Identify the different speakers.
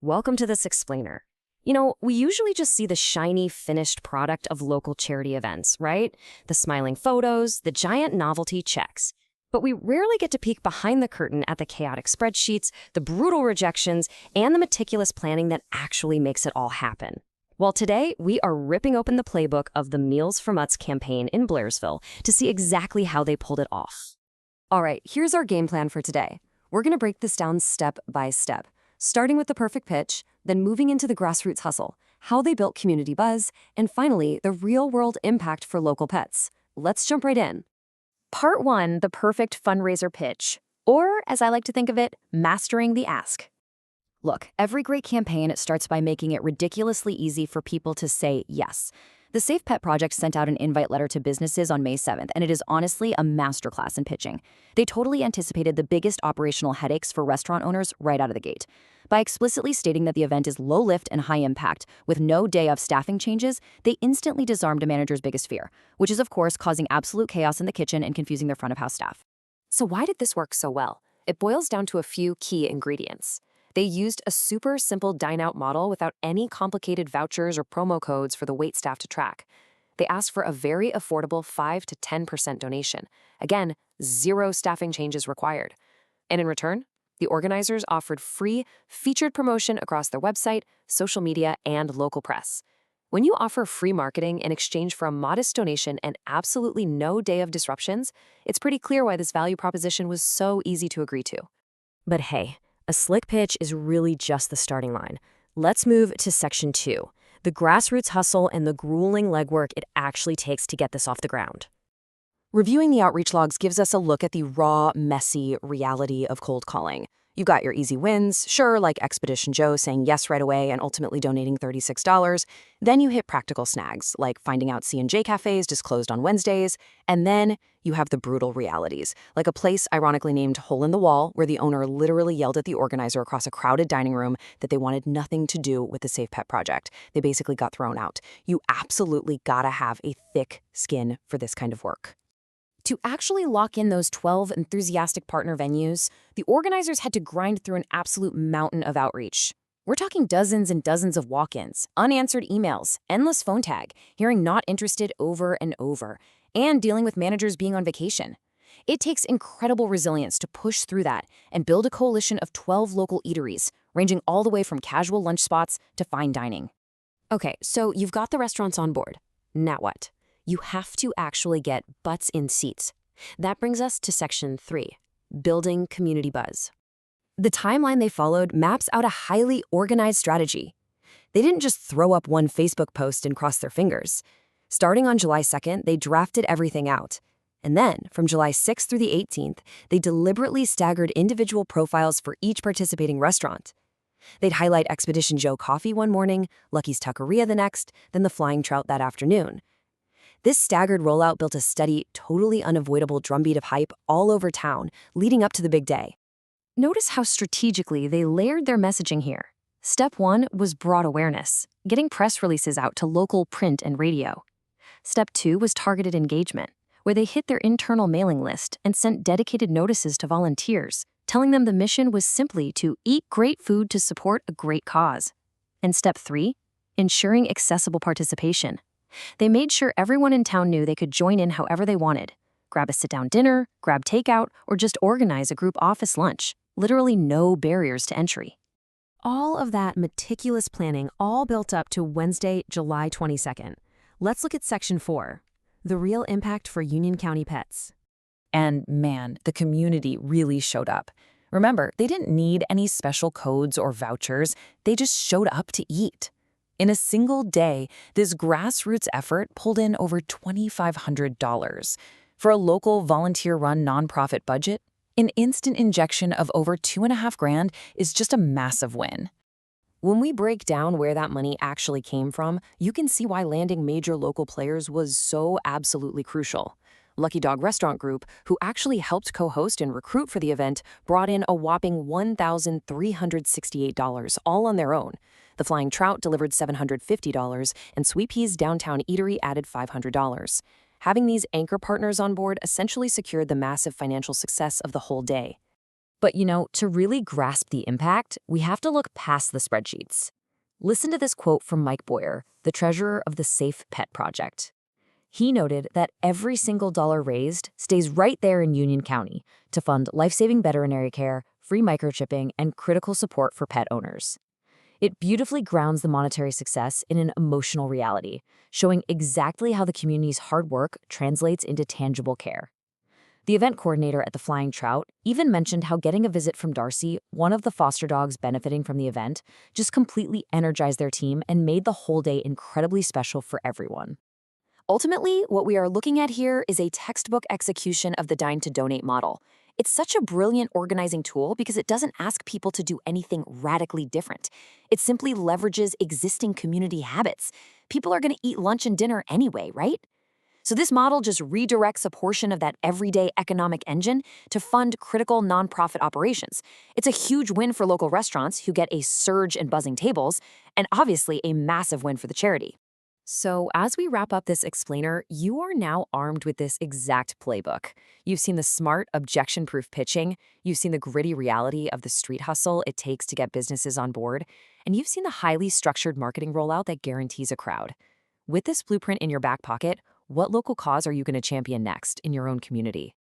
Speaker 1: Welcome to this explainer. We usually just see the shiny, finished product of local charity events, right? The smiling photos, the giant novelty checks. But we rarely get to peek behind the curtain at the chaotic spreadsheets, the brutal rejections, and the meticulous planning that actually makes it all happen. Well, today, we are ripping open the playbook of the Meals for Mutts campaign in Blairsville to see exactly how they pulled it off. All right, here's our game plan for today. We're going to break this down step by step, starting with the perfect pitch, then moving into the grassroots hustle, how they built community buzz, and finally, the real-world impact for local pets. Let's jump right in. Part 1, the perfect fundraiser pitch, or as I like to think of it, mastering the ask. Look, every great campaign starts by making it ridiculously easy for people to say yes. The Safe Pet Project sent out an invite letter to businesses on May 7th, and it is honestly a masterclass in pitching. They totally anticipated the biggest operational headaches for restaurant owners right out of the gate. By explicitly stating that the event is low lift and high impact, with no day of staffing changes, they instantly disarmed a manager's biggest fear, which is of course causing absolute chaos in the kitchen and confusing their front of house staff. So why did this work so well? It boils down to a few key ingredients. They used a super simple dine-out model without any complicated vouchers or promo codes for the waitstaff to track. They asked for a very affordable 5 to 10% donation. Again, zero staffing changes required. And in return, the organizers offered free, featured promotion across their website, social media, and local press. When you offer free marketing in exchange for a modest donation and absolutely no day of disruptions, it's pretty clear why this value proposition was so easy to agree to. But hey, a slick pitch is really just the starting line. Let's move to section 2, the grassroots hustle and the grueling legwork it actually takes to get this off the ground. Reviewing the outreach logs gives us a look at the raw, messy reality of cold calling. You got your easy wins, sure, like Expedition Joe saying yes right away and ultimately donating $36. Then you hit practical snags, like finding out C&J cafes just closed on Wednesdays. And then you have the brutal realities, like a place ironically named Hole in the Wall, where the owner literally yelled at the organizer across a crowded dining room that they wanted nothing to do with the Safe Pet Project. They basically got thrown out. You absolutely gotta have a thick skin for this kind of work. To actually lock in those 12 enthusiastic partner venues, the organizers had to grind through an absolute mountain of outreach. We're talking dozens and dozens of walk-ins, unanswered emails, endless phone tag, hearing not interested over and over, and dealing with managers being on vacation. It takes incredible resilience to push through that and build a coalition of 12 local eateries, ranging all the way from casual lunch spots to fine dining. Okay, so you've got the restaurants on board. Now what? You have to actually get butts in seats. That brings us to section 3, building community buzz. The timeline they followed maps out a highly organized strategy. They didn't just throw up one Facebook post and cross their fingers. Starting on July 2nd, they drafted everything out. And then, from July 6th through the 18th, they deliberately staggered individual profiles for each participating restaurant. They'd highlight Expedition Joe Coffee one morning, Lucky's Tuckeria the next, then the Flying Trout that afternoon. This staggered rollout built a steady, totally unavoidable drumbeat of hype all over town, leading up to the big day. Notice how strategically they layered their messaging here. Step 1 was broad awareness, getting press releases out to local print and radio. Step 2 was targeted engagement, where they hit their internal mailing list and sent dedicated notices to volunteers, telling them the mission was simply to eat great food to support a great cause. And Step 3, ensuring accessible participation. They made sure everyone in town knew they could join in however they wanted. Grab a sit-down dinner, grab takeout, or just organize a group office lunch. Literally no barriers to entry. All of that meticulous planning all built up to Wednesday, July 22nd. Let's look at section 4, the real impact for Union County pets. And man, the community really showed up. Remember, they didn't need any special codes or vouchers. They just showed up to eat. In a single day, this grassroots effort pulled in over $2,500. For a local volunteer-run nonprofit budget, an instant injection of over $2,500 is just a massive win. When we break down where that money actually came from, you can see why landing major local players was so absolutely crucial. Lucky Dog Restaurant Group, who actually helped co-host and recruit for the event, brought in a whopping $1,368, all on their own. The Flying Trout delivered $750, and Sweet Pea's Downtown Eatery added $500. Having these anchor partners on board essentially secured the massive financial success of the whole day. But to really grasp the impact, we have to look past the spreadsheets. Listen to this quote from Mike Boyer, the treasurer of the Safe Pet Project. He noted that every single dollar raised stays right there in Union County to fund life-saving veterinary care, free microchipping, and critical support for pet owners. It beautifully grounds the monetary success in an emotional reality, showing exactly how the community's hard work translates into tangible care. The event coordinator at the Flying Trout even mentioned how getting a visit from Darcy, one of the foster dogs benefiting from the event, just completely energized their team and made the whole day incredibly special for everyone. Ultimately, what we are looking at here is a textbook execution of the Dine to Donate model. It's such a brilliant organizing tool because it doesn't ask people to do anything radically different. It simply leverages existing community habits. People are going to eat lunch and dinner anyway, right? So this model just redirects a portion of that everyday economic engine to fund critical nonprofit operations. It's a huge win for local restaurants who get a surge in buzzing tables, and obviously a massive win for the charity. So as we wrap up this explainer, you are now armed with this exact playbook. You've seen the smart, objection-proof pitching, you've seen the gritty reality of the street hustle it takes to get businesses on board, and you've seen the highly structured marketing rollout that guarantees a crowd. With this blueprint in your back pocket, what local cause are you going to champion next in your own community?